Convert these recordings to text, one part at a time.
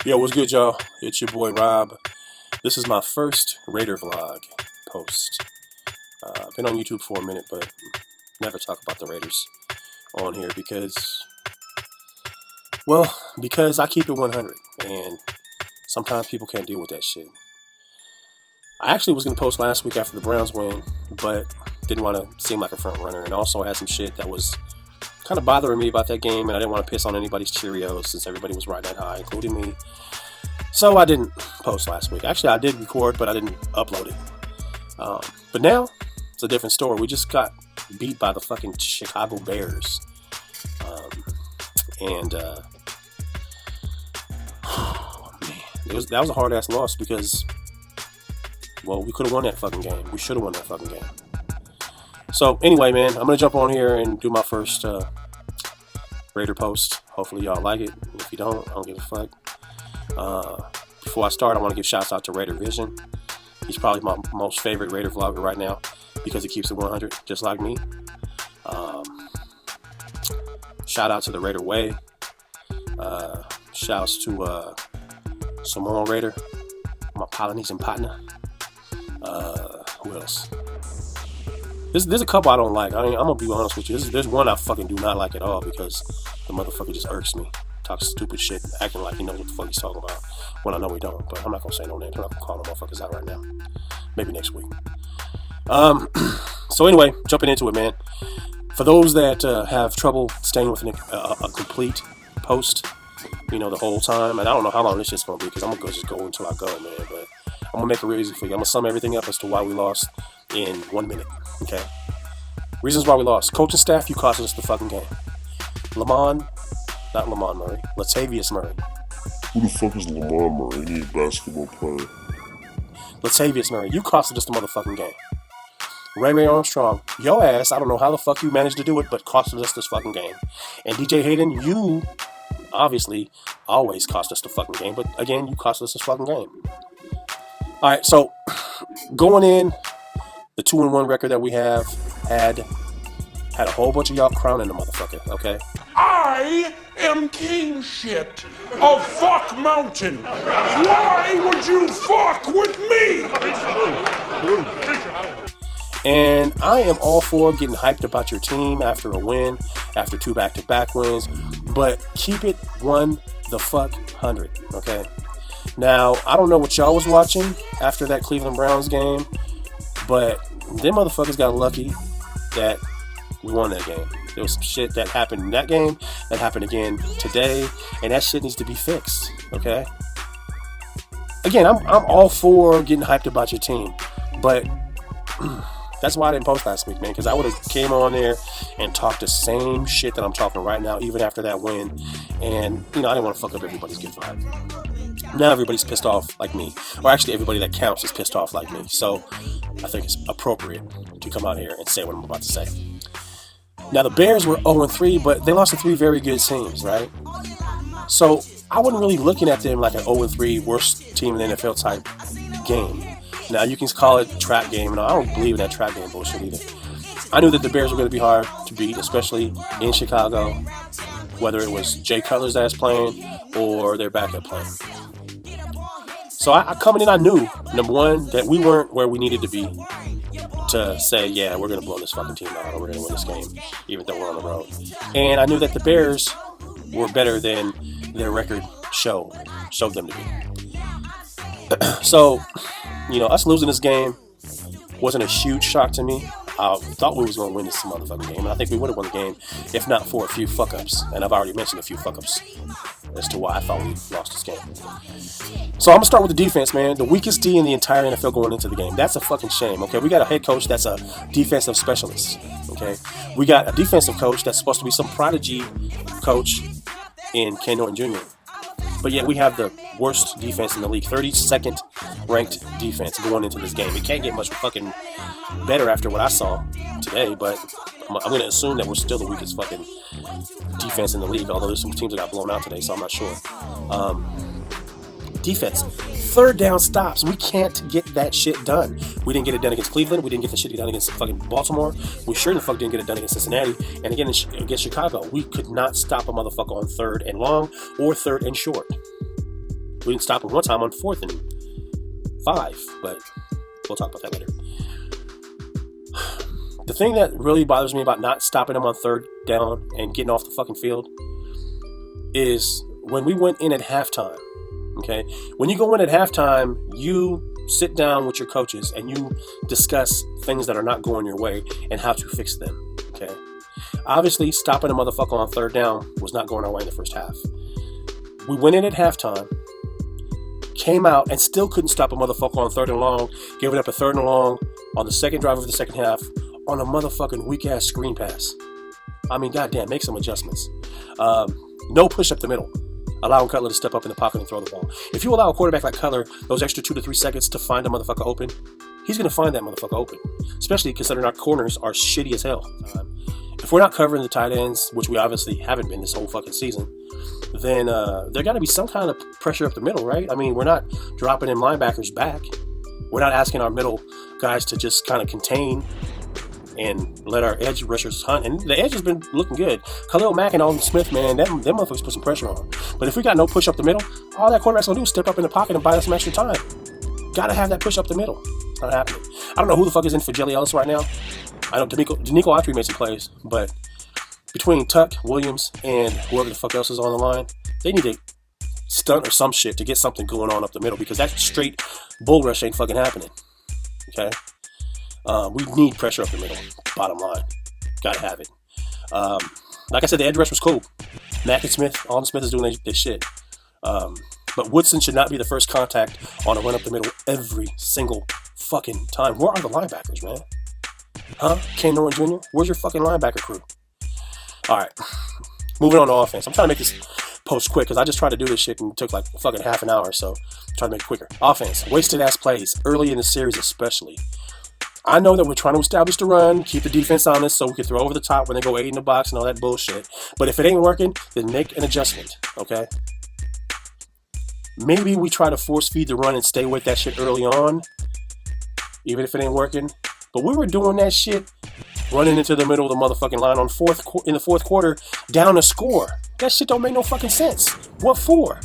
Yo, what's good, y'all? It's your boy Rob. This is my first Raider vlog post. I've been on YouTube for a minute, but never talk about the Raiders on here because I keep it 100, and sometimes people can't deal with that shit. I actually was gonna post last week after the Browns win, but didn't want to seem like a front runner, and also had some shit that was kind of bothering me about that game, and I didn't want to piss on anybody's Cheerios since everybody was riding that high, including me. So I didn't post last week. Actually, I did record, but I didn't upload it. But now, it's a different story. We just got beat by the fucking Chicago Bears. Um, and, oh, man. That was a hard-ass loss because, well, we could have won that fucking game. We should have won that fucking game. So, anyway, man, I'm going to jump on here and do my first Raider post. Hopefully y'all like it. If you don't, I don't give a fuck. Before I start, I want to give shouts out to Raider Vision. He's probably my most favorite Raider vlogger right now because he keeps it 100, just like me. Shout out to the Raider Way. Shouts to Samoan Raider, my Polynesian partner. Who else? There's a couple I don't like. I'm gonna be honest with you. There's one I fucking do not like at all because the motherfucker just irks me. Talks stupid shit, acting like he knows what the fuck he's talking about. When I know he don't, but I'm not gonna say no names. I'm not gonna call no motherfuckers out right now. Maybe next week. So anyway, jumping into it, man. For those that have trouble staying with a complete post, the whole time, and I don't know how long this shit's gonna be because I'm gonna just go until I go, man. But I'm gonna make it real easy for you. I'm gonna sum everything up as to why we lost in 1 minute. Okay. Reasons why we lost. Coaching staff, you cost us the fucking game. Not Lamont Murray. Latavius Murray. Who the fuck is Lamar Murray? He ain't a basketball player. Latavius Murray, you costed us the motherfucking game. Ray Armstrong, your ass, I don't know how the fuck you managed to do it, but costed us this fucking game. And DJ Hayden, you obviously always cost us the fucking game, but again, you cost us this fucking game. Alright, so going in, the 2-1 record that we had a whole bunch of y'all crowning the motherfucker, okay? I am king shit of Fuck Mountain. Why would you fuck with me? And I am all for getting hyped about your team after a win, after 2 back-to-back wins, but keep it 100, okay? Now, I don't know what y'all was watching after that Cleveland Browns game, but them motherfuckers got lucky that we won that game. There was some shit that happened in that game that happened again today, and that shit needs to be fixed, okay? Again, I'm all for getting hyped about your team, but that's why I didn't post last week, man, because I would have came on there and talked the same shit that I'm talking right now, even after that win, and, I didn't want to fuck up everybody's good vibe. Now everybody's pissed off like me, or actually everybody that counts is pissed off like me, so I think it's appropriate to come out here and say what I'm about to say. Now, the Bears were 0-3, but they lost to 3 very good teams, right? So I wasn't really looking at them like an 0-3 worst team in the NFL type game. Now, you can call it trap game, and I don't believe in that trap game bullshit either. I knew that the Bears were going to be hard to beat, especially in Chicago, whether it was Jay Cutler's ass playing or their backup playing. So I coming in, I knew, number one, that we weren't where we needed to be to say, yeah, we're going to blow this fucking team out, or we're going to win this game, even though we're on the road. And I knew that the Bears were better than their record showed them to be. So, us losing this game wasn't a huge shock to me. I thought we was going to win this motherfucking game, and I think we would have won the game if not for a few fuck-ups. And I've already mentioned a few fuck-ups as to why I thought we lost this game. So I'm going to start with the defense, man. The weakest D in the entire NFL going into the game. That's a fucking shame, okay? We got a head coach that's a defensive specialist, okay? We got a defensive coach that's supposed to be some prodigy coach in Ken Norton Jr., but yet we have the worst defense in the league, 32nd ranked defense going into this game. It can't get much fucking better after what I saw today, but I'm going to assume that we're still the weakest fucking defense in the league, although there's some teams that got blown out today, so I'm not sure. Defense, 3rd down stops. We can't get that shit done. We didn't get it done against Cleveland. We didn't get the shit done against fucking Baltimore. We sure the fuck didn't get it done against Cincinnati. And again, against Chicago, we could not stop a motherfucker on 3rd and long or 3rd and short. We didn't stop him one time on 4th and 5, but we'll talk about that later. The thing that really bothers me about not stopping him on 3rd down and getting off the fucking field is when we went in at halftime. Okay, when you go in at halftime, you sit down with your coaches and you discuss things that are not going your way and how to fix them. Okay, obviously stopping a motherfucker on 3rd down was not going our way in the first half. We went in at halftime, came out and still couldn't stop a motherfucker on 3rd and long, giving up a 3rd and long on the second drive of the second half on a motherfucking weak ass screen pass. I mean, goddamn, make some adjustments. No push up the middle. Allowing Cutler to step up in the pocket and throw the ball. If you allow a quarterback like Cutler those extra 2 to 3 seconds to find a motherfucker open, he's going to find that motherfucker open. Especially considering our corners are shitty as hell. If we're not covering the tight ends, which we obviously haven't been this whole fucking season, then there got to be some kind of pressure up the middle, right? I mean, we're not dropping in linebackers back. We're not asking our middle guys to just kind of contain and let our edge rushers hunt. And the edge has been looking good. Khalil Mack and Alden Smith, man, them motherfuckers put some pressure on. But if we got no push up the middle, all that quarterback's gonna do is step up in the pocket and buy us some extra time. Gotta have that push up the middle. It's not happening. I don't know who the fuck is in for Jelly Ellis right now. I know Danico Autry made some plays, but between Tuck, Williams, and whoever the fuck else is on the line, they need to stunt or some shit to get something going on up the middle, because that straight bull rush ain't fucking happening. Okay? We need pressure up the middle. Bottom line. Gotta have it. Like I said, the edge rush was cool. Mack and Smith, Alden Smith is doing their shit. But Woodson should not be the first contact on a run up the middle every single fucking time. Where are the linebackers, man? Huh? Ken Norton Jr.? Where's your fucking linebacker crew? Alright. Moving on to offense. I'm trying to make this post quick because I just tried to do this shit and it took like fucking half an hour, so I'm trying to make it quicker. Offense. Wasted ass plays. Early in the series especially. I know that we're trying to establish the run, keep the defense honest so we can throw over the top when they go 8 in the box and all that bullshit. But if it ain't working, then make an adjustment, okay? Maybe we try to force feed the run and stay with that shit early on, even if it ain't working. But we were doing that shit, running into the middle of the motherfucking line in the fourth quarter, down a score. That shit don't make no fucking sense. What for?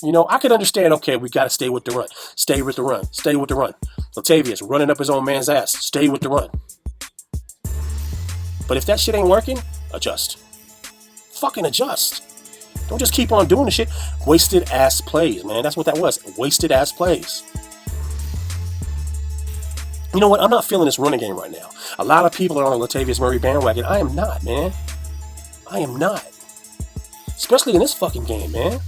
You know, I could understand, okay, we got to stay with the run. Stay with the run. Stay with the run. Latavius running up his own man's ass. Stay with the run. But if that shit ain't working, adjust. Fucking adjust. Don't just keep on doing the shit. Wasted ass plays, man. That's what that was. Wasted ass plays. You know what? I'm not feeling this running game right now. A lot of people are on the Latavius Murray bandwagon. I am not, man. I am not. Especially in this fucking game, man.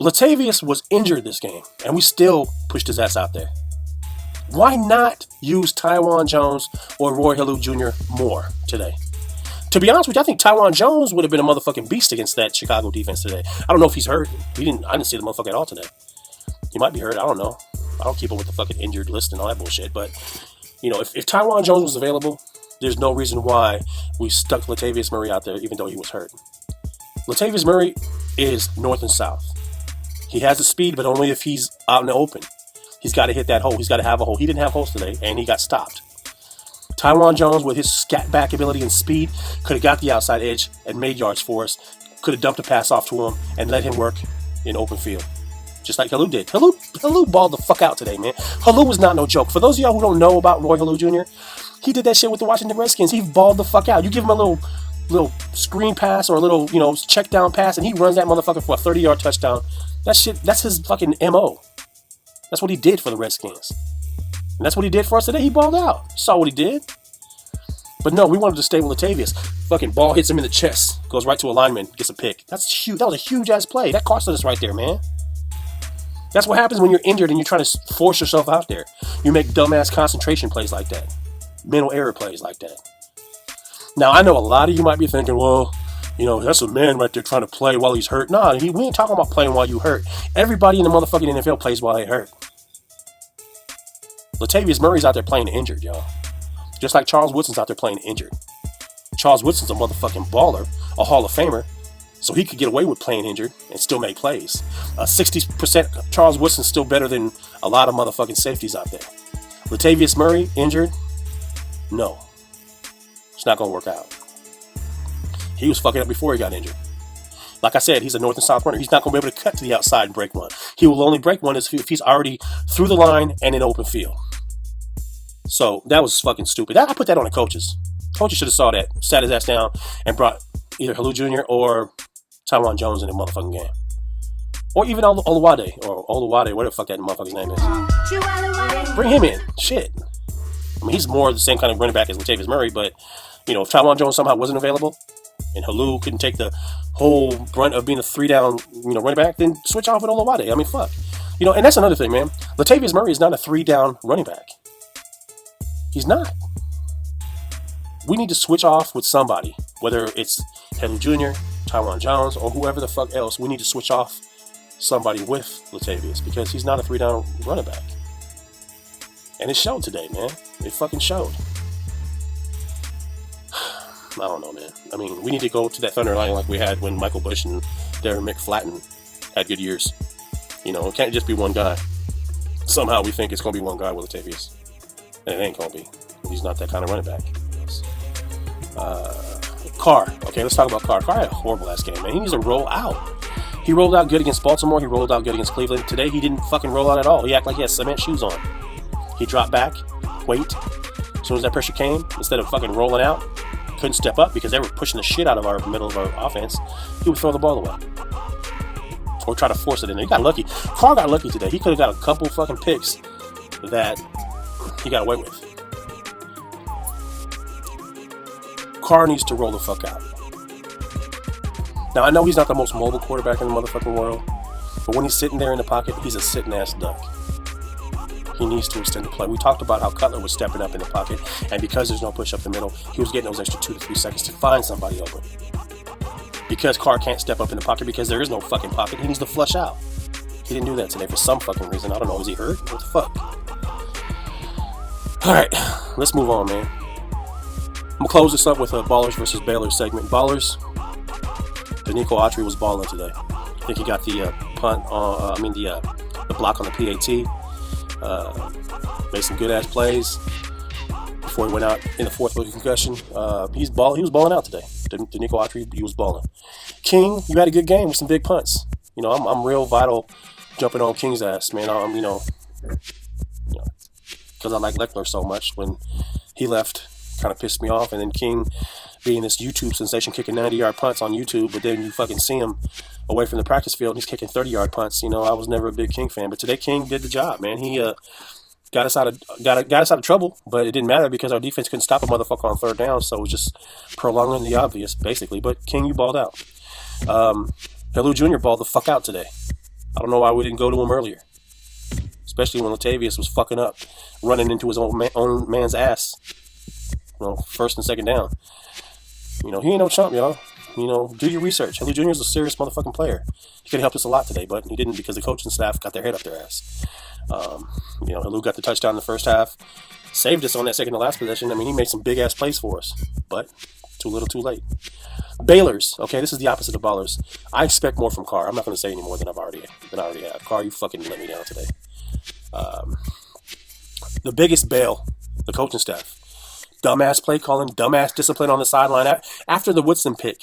Latavius was injured this game, and we still pushed his ass out there. Why not use Taiwan Jones or Roy Halou Jr. more today? To be honest with you, I think Taiwan Jones would have been a motherfucking beast against that Chicago defense today. I don't know if he's hurt. I didn't see the motherfucker at all today. He might be hurt. I don't know. I don't keep up with the fucking injured list and all that bullshit. But, you know, if Taiwan Jones was available, there's no reason why we stuck Latavius Murray out there even though he was hurt. Latavius Murray is north and south. He has the speed, but only if he's out in the open. He's got to hit that hole. He's got to have a hole. He didn't have holes today, and he got stopped. Taiwan Jones, with his scat back ability and speed, could have got the outside edge and made yards for us. Could have dumped a pass off to him and let him work in open field. Just like Halou did. Halou balled the fuck out today, man. Halou was not no joke. For those of y'all who don't know about Roy Halou Jr., he did that shit with the Washington Redskins. He balled the fuck out. You give him a little screen pass or a little, check down pass, and he runs that motherfucker for a 30-yard touchdown. That shit, that's his fucking MO. That's what he did for the Redskins. And that's what he did for us today. He balled out. You saw what he did. But no, we wanted to stay with Latavius. Fucking ball hits him in the chest. Goes right to a lineman. Gets a pick. That's huge. That was a huge-ass play. That cost us right there, man. That's what happens when you're injured and you're trying to force yourself out there. You make dumbass concentration plays like that. Mental error plays like that. Now, I know a lot of you might be thinking, well, that's a man right there trying to play while he's hurt. Nah, we ain't talking about playing while you hurt. Everybody in the motherfucking NFL plays while they hurt. Latavius Murray's out there playing injured, y'all. Just like Charles Woodson's out there playing injured. Charles Woodson's a motherfucking baller, a Hall of Famer, so he could get away with playing injured and still make plays. 60% Charles Woodson's still better than a lot of motherfucking safeties out there. Latavius Murray, injured? No. It's not going to work out. He was fucking up before he got injured. Like I said, he's a north and south runner. He's not going to be able to cut to the outside and break one. He will only break one if he's already through the line and in open field. So that was fucking stupid. I put that on the coaches. Coaches should have saw that, sat his ass down, and brought either Helou Jr. or Taiwan Jones in the motherfucking game. Or even Oluwade, whatever the fuck that motherfucker's name is. Bring him in. Shit. I mean, he's more the same kind of running back as Latavius Murray, but, you know, if Taiwan Jones somehow wasn't available, and Helou couldn't take the whole brunt of being a 3-down, you know, running back, then switch off with Oluwade. I mean, fuck. You know, and that's another thing, man. Latavius Murray is not a 3-down running back. He's not. We need to switch off with somebody, whether it's Helou Jr., Taiwan Jones, or whoever the fuck else. We need to switch off somebody with Latavius because he's not a 3-down running back. And it showed today, man. It fucking showed. I don't know, man. I mean, we need to go to that thunder line like we had when Michael Bush and Darren McFlatten had good years. You know, it can't just be one guy. Somehow we think it's going to be one guy with Latavius. And it ain't going to be. He's not that kind of running back. Carr. Okay, let's talk about Carr. Carr had a horrible last game, man. He needs to roll out. He rolled out good against Baltimore. He rolled out good against Cleveland. Today, he didn't fucking roll out at all. He acted like he had cement shoes on. He dropped back, wait. As soon as that pressure came, instead of fucking rolling out, couldn't step up because they were pushing the shit out of our middle of our offense. He would throw the ball away. Or try to force it in there. He got lucky. Carr got lucky today. He could have got a couple fucking picks that he got away with. Carr needs to roll the fuck out. Now, I know he's not the most mobile quarterback in the motherfucking world, but when he's sitting there in the pocket, he's a sitting ass duck. He needs to extend the play. We talked about how Cutler was stepping up in the pocket, and because there's no push up the middle, he was getting those extra 2 to 3 seconds to find somebody open. Because Carr can't step up in the pocket because there is no fucking pocket, he needs to flush out. He didn't do that today for some fucking reason. I don't know. Was he hurt? What the fuck? Alright, let's move on, man. I'm going to close this up with a Ballers versus Baylor segment. Ballers, Danico Autry was balling today. I think he got the the block on the PAT. Made some good ass plays before he went out in the fourth with a concussion. He was balling out today. Danico Autry, he was balling. King, you had a good game with some big punts. You know, I'm real vital jumping on King's ass, man. Because I like Leckler so much. When he left, kind of pissed me off. And then King being this YouTube sensation, kicking 90-yard punts on YouTube, but then you fucking see him away from the practice field, and he's kicking 30-yard punts. You know, I was never a big King fan, but today King did the job, man. He got us out of trouble, but it didn't matter because our defense couldn't stop a motherfucker on third down, so it was just prolonging the obvious, basically. But King, you balled out. Helou Jr. balled the fuck out today. I don't know why we didn't go to him earlier, especially when Latavius was fucking up, running into his own man's ass. You know, first and second down. You know, he ain't no chump, y'all. You know, do your research. Helou Jr. is a serious motherfucking player. He could have helped us a lot today, but he didn't because the coaching staff got their head up their ass. You know, Helou got the touchdown in the first half. Saved us on that second to last possession. I mean, he made some big-ass plays for us, but too little, too late. Baylors, okay, this is the opposite of Ballers. I expect more from Carr. I'm not going to say any more than I already have. Carr, you fucking let me down today. The biggest bail, the coaching staff. Dumbass play calling, dumbass discipline on the sideline after the Woodson pick.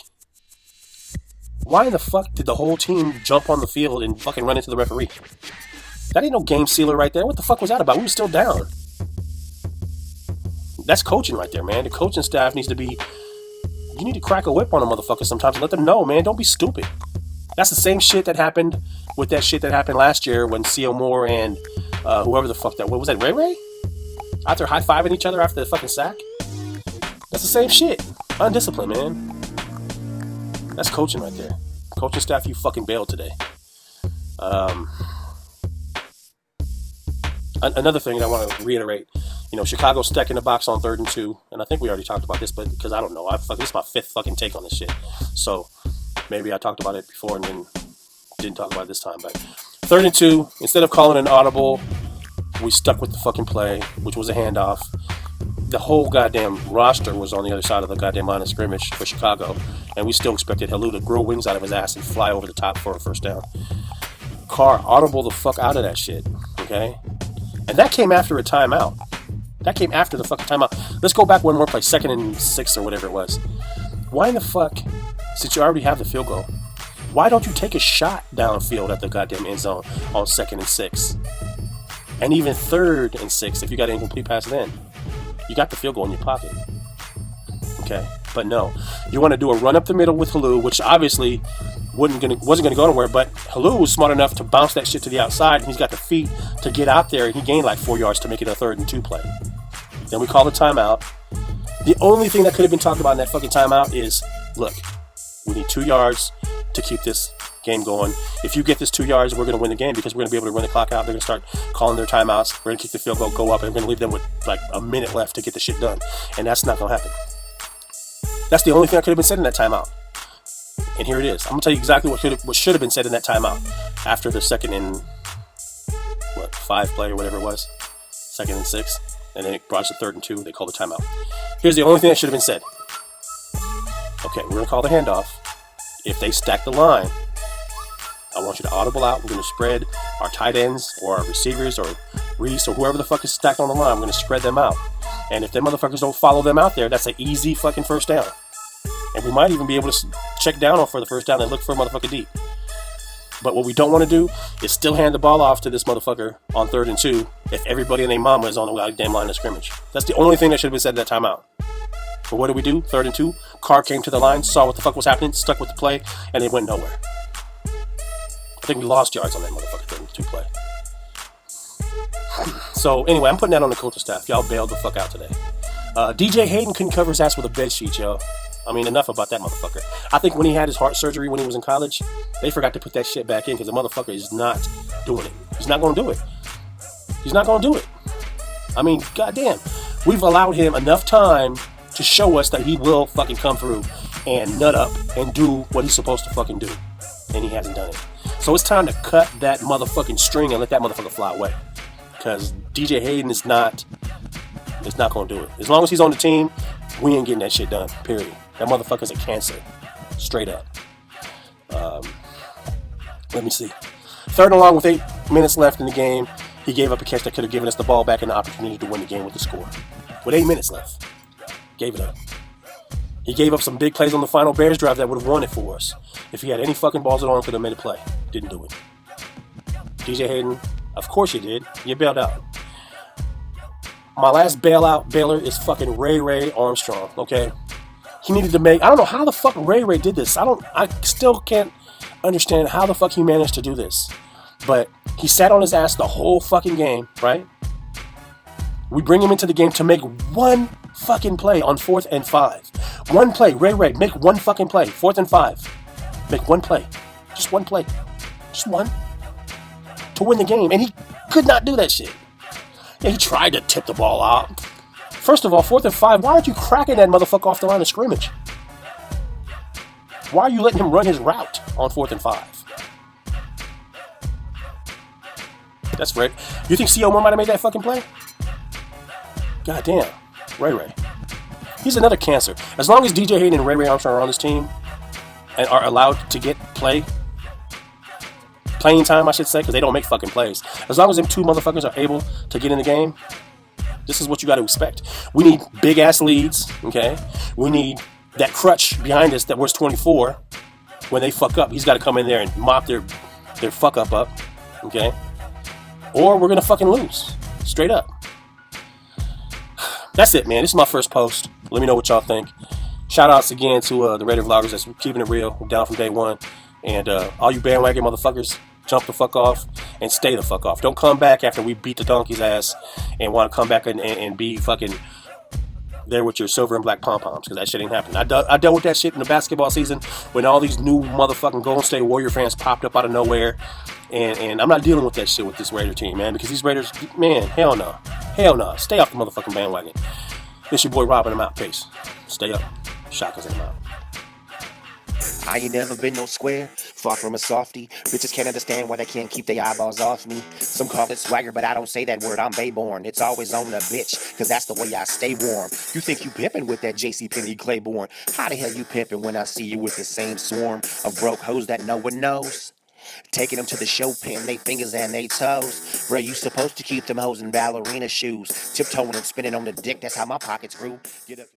Why in the fuck did the whole team jump on the field and fucking run into the referee? That ain't no game sealer right there. What the fuck was that about? We were still down. That's coaching right there, man. The coaching staff needs to be... You need to crack a whip on a motherfucker sometimes and let them know, man. Don't be stupid. That's the same shit that happened with that shit that happened last year when C.O. Moore and whoever the fuck that... What was that, Ray Ray? Out there high-fiving each other after the fucking sack? That's the same shit. Undisciplined, man. That's coaching right there. Coaching staff, you fucking bailed today. Another thing that I want to reiterate, you know, Chicago stuck in the box on 3rd and 2, and I think we already talked about this, but because I don't know, this is my 5th fucking take on this shit. So maybe I talked about it before and then didn't talk about it this time. But 3rd and 2, instead of calling an audible, we stuck with the fucking play, which was a handoff. The whole goddamn roster was on the other side of the goddamn line of scrimmage for Chicago, and we still expected Helou to grow wings out of his ass and fly over the top for a first down. Carr, audible the fuck out of that shit, okay? And that came after a timeout. That came after the fucking timeout. Let's go back one more play, 2nd and 6 or whatever it was. Why in the fuck, since you already have the field goal, Why don't you take a shot downfield at the goddamn end zone on 2nd and 6? And even 3rd and 6 if you got an incomplete pass then. You got the field goal in your pocket. Okay? But no. You want to do a run up the middle with Halou, which obviously wasn't going to go anywhere, but Halou was smart enough to bounce that shit to the outside, and he's got the feet to get out there, and he gained like 4 yards to make it a 3rd and 2 play. Then we call the timeout. The only thing that could have been talked about in that fucking timeout is, look, we need 2 yards to keep this game going. If you get this 2 yards, we're going to win the game because we're going to be able to run the clock out. They're going to start calling their timeouts. We're going to kick the field goal, go up, and we're going to leave them with like a minute left to get the shit done. And that's not going to happen. That's the only thing that could have been said in that timeout. And here it is. I'm going to tell you exactly what should have been said in that timeout after the 2nd and 5 play or whatever it was. 2nd and 6. And then it brought us to 3rd and 2. They called the timeout. Here's the only thing that should have been said. Okay, we're going to call the handoff. If they stack the line, I want you to audible out. We're going to spread our tight ends or our receivers or Reese or whoever the fuck is stacked on the line. We're going to spread them out. And if them motherfuckers don't follow them out there, that's an easy fucking first down. And we might even be able to check down for the first down and look for a motherfucker deep. But what we don't want to do is still hand the ball off to this motherfucker on 3rd and 2 if everybody and their mama is on the goddamn line of scrimmage. That's the only thing that should have been said at that timeout. But what did we do? 3rd and 2. Carr came to the line, saw what the fuck was happening, stuck with the play, and it went nowhere. I think we lost yards on that motherfucker 3rd and 2 play. So anyway, I'm putting that on the coaching staff. Y'all bailed the fuck out today. DJ Hayden couldn't cover his ass with a bed sheet, yo. I mean, enough about that motherfucker. I think when he had his heart surgery when he was in college, they forgot to put that shit back in because the motherfucker is not doing it. He's not going to do it. He's not going to do it. I mean, goddamn. We've allowed him enough time to show us that he will fucking come through and nut up and do what he's supposed to fucking do. And he hasn't done it. So it's time to cut that motherfucking string and let that motherfucker fly away. Because DJ Hayden is not going to do it. As long as he's on the team, we ain't getting that shit done, period. That motherfucker's a cancer. Straight up. Let me see. 3rd and long with 8 minutes left in the game. He gave up a catch that could have given us the ball back and the opportunity to win the game with the score. With 8 minutes left. Gave it up. He gave up some big plays on the final Bears drive that would have won it for us. If he had any fucking balls at all, could have made a play. Didn't do it. DJ Hayden, of course you did. You bailed out. My last bailer is fucking Ray Armstrong, okay? He needed to make... I don't know how the fuck Ray did this. I still can't understand how the fuck he managed to do this. But he sat on his ass the whole fucking game, right? We bring him into the game to make one fucking play on 4th and 5. One play. Ray, make one fucking play. 4th and 5. Make one play. Just one play. Just one. To win the game. And he could not do that shit. Yeah, he tried to tip the ball out. First of all, 4th and 5, why aren't you cracking that motherfucker off the line of scrimmage? Why are you letting him run his route on 4th and 5? That's right. You think C.O. Moore might have made that fucking play? Goddamn. Ray. He's another cancer. As long as DJ Hayden and Ray Armstrong are on this team and are allowed to get playing time, I should say, because they don't make fucking plays. As long as them two motherfuckers are able to get in the game, this is what you got to expect. We need big-ass leads, okay? We need that crutch behind us that wears 24. When they fuck up, he's got to come in there and mop their fuck up, okay? Or we're going to fucking lose. Straight up. That's it, man. This is my first post. Let me know what y'all think. Shout outs again to the Raider Vloggers that's keeping it real. Down from day one. And all you bandwagon motherfuckers, jump the fuck off and stay the fuck off. Don't come back after we beat the donkey's ass and want to come back and be fucking there with your silver and black pom-poms, because that shit ain't happening. I dealt with that shit in the basketball season when all these new motherfucking Golden State Warrior fans popped up out of nowhere. And I'm not dealing with that shit with this Raider team, man, because these Raiders, man, hell no. Hell no. Stay off the motherfucking bandwagon. This your boy Robin. I'm out. Peace. Stay up. Shotguns in the mouth. I ain't never been no square, far from a softie. Bitches can't understand why they can't keep their eyeballs off me. Some call it swagger, but I don't say that word, I'm Bayborn. It's always on the bitch, cause that's the way I stay warm. You think you pimpin' with that JCPenney Claiborne? How the hell you pimpin' when I see you with the same swarm of broke hoes that no one knows? Taking them to the show pen, they fingers and they toes. Bro, you supposed to keep them hoes in ballerina shoes. Tiptoeing and spinning on the dick, that's how my pockets grew. Get up.